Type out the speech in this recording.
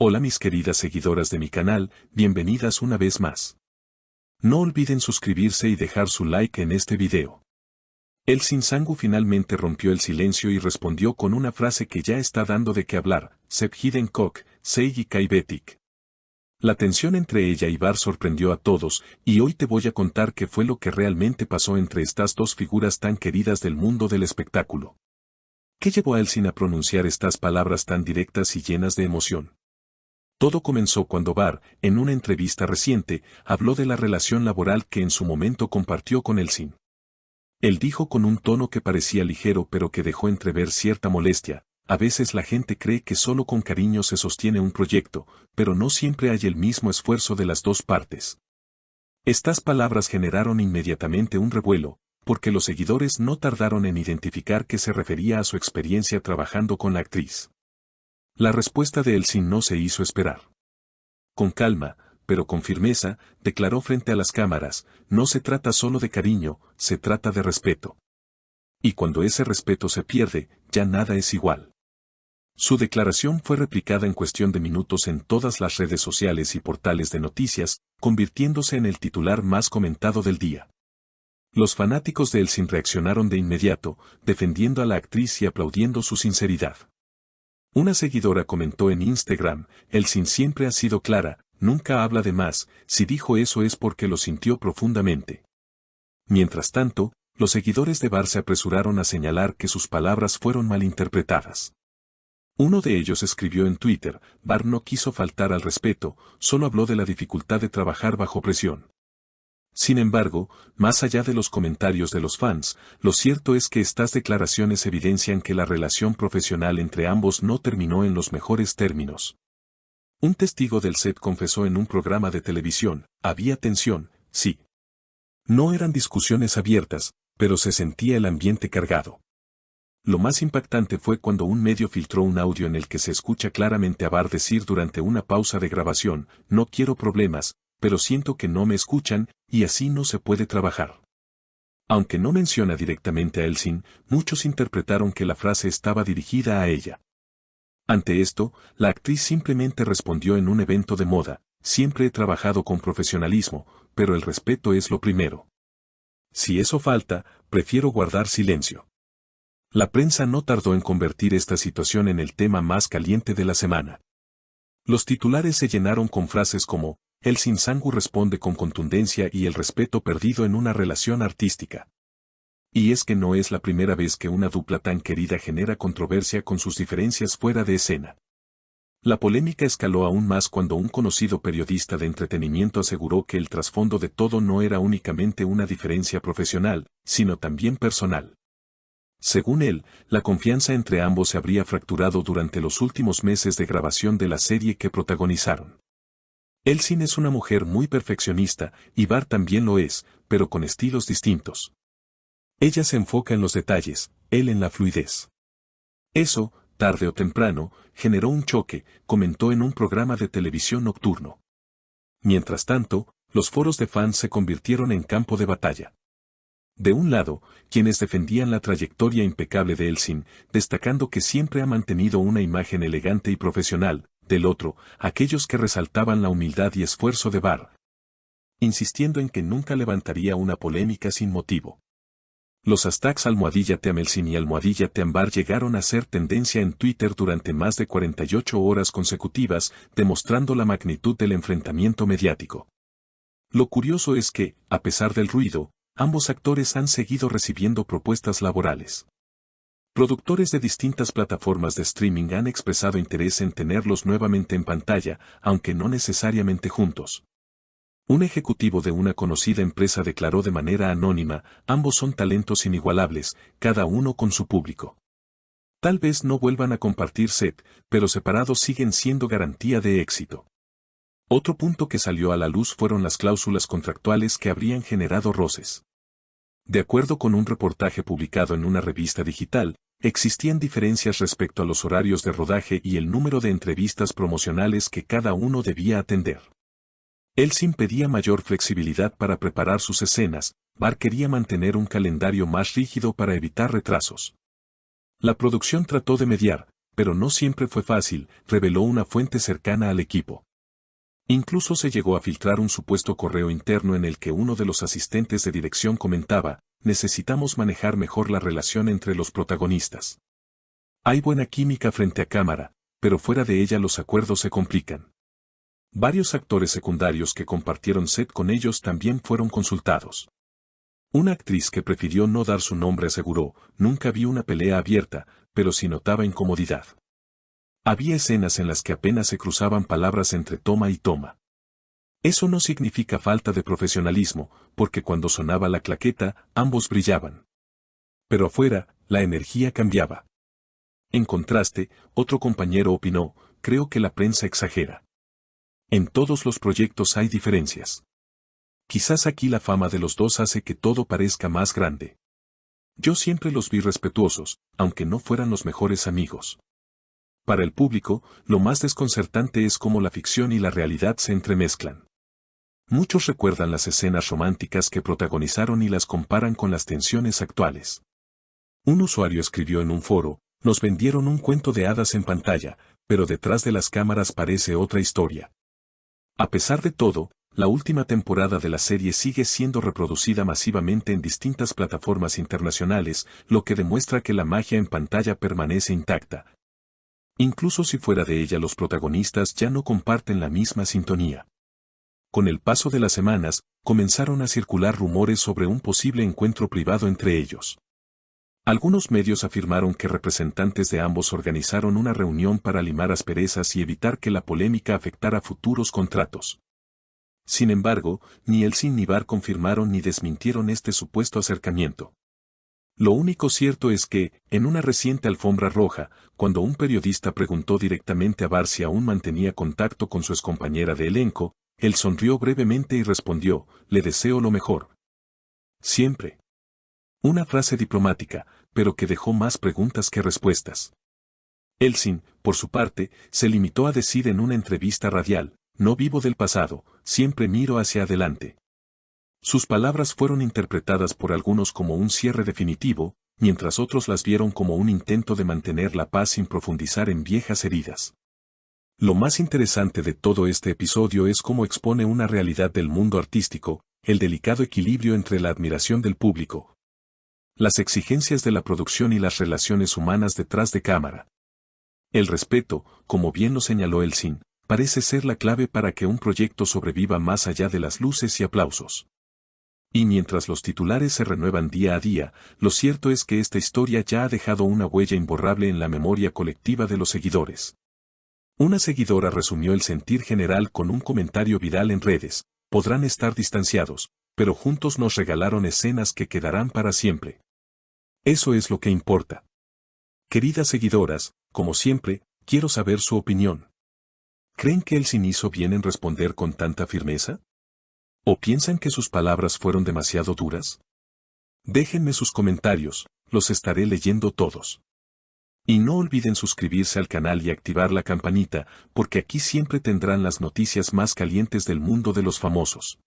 Hola mis queridas seguidoras de mi canal, bienvenidas una vez más. No olviden suscribirse y dejar su like en este video. Elsin Sangu finalmente rompió el silencio y respondió con una frase que ya está dando de qué hablar, Sep Hiden Kok, Seiji Kaibetik. La tensión entre ella y Bar sorprendió a todos, y hoy te voy a contar qué fue lo que realmente pasó entre estas dos figuras tan queridas del mundo del espectáculo. ¿Qué llevó a Elsin a pronunciar estas palabras tan directas y llenas de emoción? Todo comenzó cuando Bar, en una entrevista reciente, habló de la relación laboral que en su momento compartió con Elsin. Él dijo con un tono que parecía ligero pero que dejó entrever cierta molestia: a veces la gente cree que solo con cariño se sostiene un proyecto, pero no siempre hay el mismo esfuerzo de las dos partes. Estas palabras generaron inmediatamente un revuelo, porque los seguidores no tardaron en identificar que se refería a su experiencia trabajando con la actriz. La respuesta de Elsin no se hizo esperar. Con calma, pero con firmeza, declaró frente a las cámaras: no se trata solo de cariño, se trata de respeto. Y cuando ese respeto se pierde, ya nada es igual. Su declaración fue replicada en cuestión de minutos en todas las redes sociales y portales de noticias, convirtiéndose en el titular más comentado del día. Los fanáticos de Elsin reaccionaron de inmediato, defendiendo a la actriz y aplaudiendo su sinceridad. Una seguidora comentó en Instagram: Elsin siempre ha sido clara, nunca habla de más, si dijo eso es porque lo sintió profundamente. Mientras tanto, los seguidores de Bar se apresuraron a señalar que sus palabras fueron malinterpretadas. Uno de ellos escribió en Twitter: Bar no quiso faltar al respeto, solo habló de la dificultad de trabajar bajo presión. Sin embargo, más allá de los comentarios de los fans, lo cierto es que estas declaraciones evidencian que la relación profesional entre ambos no terminó en los mejores términos. Un testigo del set confesó en un programa de televisión: había tensión, sí. No eran discusiones abiertas, pero se sentía el ambiente cargado. Lo más impactante fue cuando un medio filtró un audio en el que se escucha claramente a Bar decir durante una pausa de grabación: no quiero problemas, pero siento que no me escuchan, y así no se puede trabajar. Aunque no menciona directamente a Elsin, muchos interpretaron que la frase estaba dirigida a ella. Ante esto, la actriz simplemente respondió en un evento de moda: siempre he trabajado con profesionalismo, pero el respeto es lo primero. Si eso falta, prefiero guardar silencio. La prensa no tardó en convertir esta situación en el tema más caliente de la semana. Los titulares se llenaron con frases como: Elsin Sangu responde con contundencia y el respeto perdido en una relación artística. Y es que no es la primera vez que una dupla tan querida genera controversia con sus diferencias fuera de escena. La polémica escaló aún más cuando un conocido periodista de entretenimiento aseguró que el trasfondo de todo no era únicamente una diferencia profesional, sino también personal. Según él, la confianza entre ambos se habría fracturado durante los últimos meses de grabación de la serie que protagonizaron. Elsin es una mujer muy perfeccionista, y Bar también lo es, pero con estilos distintos. Ella se enfoca en los detalles, él en la fluidez. Eso, tarde o temprano, generó un choque, comentó en un programa de televisión nocturno. Mientras tanto, los foros de fans se convirtieron en campo de batalla. De un lado, quienes defendían la trayectoria impecable de Elsin, destacando que siempre ha mantenido una imagen elegante y profesional; del otro, aquellos que resaltaban la humildad y esfuerzo de Bar, insistiendo en que nunca levantaría una polémica sin motivo. Los hashtags #Teamelsin y #Teambar llegaron a ser tendencia en Twitter durante más de 48 horas consecutivas, demostrando la magnitud del enfrentamiento mediático. Lo curioso es que, a pesar del ruido, ambos actores han seguido recibiendo propuestas laborales. Productores de distintas plataformas de streaming han expresado interés en tenerlos nuevamente en pantalla, aunque no necesariamente juntos. Un ejecutivo de una conocida empresa declaró de manera anónima: ambos son talentos inigualables, cada uno con su público. Tal vez no vuelvan a compartir set, pero separados siguen siendo garantía de éxito. Otro punto que salió a la luz fueron las cláusulas contractuales que habrían generado roces. De acuerdo con un reportaje publicado en una revista digital, existían diferencias respecto a los horarios de rodaje y el número de entrevistas promocionales que cada uno debía atender. Elsin pedía mayor flexibilidad para preparar sus escenas; Bar quería mantener un calendario más rígido para evitar retrasos. La producción trató de mediar, pero no siempre fue fácil, reveló una fuente cercana al equipo. Incluso se llegó a filtrar un supuesto correo interno en el que uno de los asistentes de dirección comentaba: necesitamos manejar mejor la relación entre los protagonistas. Hay buena química frente a cámara, pero fuera de ella los acuerdos se complican. Varios actores secundarios que compartieron set con ellos también fueron consultados. Una actriz que prefirió no dar su nombre aseguró: nunca vi una pelea abierta, pero sí notaba incomodidad. Había escenas en las que apenas se cruzaban palabras entre toma y toma. Eso no significa falta de profesionalismo, porque cuando sonaba la claqueta, ambos brillaban. Pero afuera, la energía cambiaba. En contraste, otro compañero opinó: creo que la prensa exagera. En todos los proyectos hay diferencias. Quizás aquí la fama de los dos hace que todo parezca más grande. Yo siempre los vi respetuosos, aunque no fueran los mejores amigos. Para el público, lo más desconcertante es cómo la ficción y la realidad se entremezclan. Muchos recuerdan las escenas románticas que protagonizaron y las comparan con las tensiones actuales. Un usuario escribió en un foro: nos vendieron un cuento de hadas en pantalla, pero detrás de las cámaras parece otra historia. A pesar de todo, la última temporada de la serie sigue siendo reproducida masivamente en distintas plataformas internacionales, lo que demuestra que la magia en pantalla permanece intacta. Incluso si fuera de ella los protagonistas ya no comparten la misma sintonía. Con el paso de las semanas, comenzaron a circular rumores sobre un posible encuentro privado entre ellos. Algunos medios afirmaron que representantes de ambos organizaron una reunión para limar asperezas y evitar que la polémica afectara futuros contratos. Sin embargo, ni Elsin ni Bar confirmaron ni desmintieron este supuesto acercamiento. Lo único cierto es que, en una reciente alfombra roja, cuando un periodista preguntó directamente a Bar si aún mantenía contacto con su excompañera de elenco, él sonrió brevemente y respondió: le deseo lo mejor. Siempre. Una frase diplomática, pero que dejó más preguntas que respuestas. Elsin, por su parte, se limitó a decir en una entrevista radial: no vivo del pasado, siempre miro hacia adelante. Sus palabras fueron interpretadas por algunos como un cierre definitivo, mientras otros las vieron como un intento de mantener la paz sin profundizar en viejas heridas. Lo más interesante de todo este episodio es cómo expone una realidad del mundo artístico: el delicado equilibrio entre la admiración del público, las exigencias de la producción y las relaciones humanas detrás de cámara. El respeto, como bien lo señaló Elsin, parece ser la clave para que un proyecto sobreviva más allá de las luces y aplausos. Y mientras los titulares se renuevan día a día, lo cierto es que esta historia ya ha dejado una huella imborrable en la memoria colectiva de los seguidores. Una seguidora resumió el sentir general con un comentario viral en redes: podrán estar distanciados, pero juntos nos regalaron escenas que quedarán para siempre. Eso es lo que importa. Queridas seguidoras, como siempre, quiero saber su opinión. ¿Creen que Elsin hizo bien en responder con tanta firmeza? ¿O piensan que sus palabras fueron demasiado duras? Déjenme sus comentarios, los estaré leyendo todos. Y no olviden suscribirse al canal y activar la campanita, porque aquí siempre tendrán las noticias más calientes del mundo de los famosos.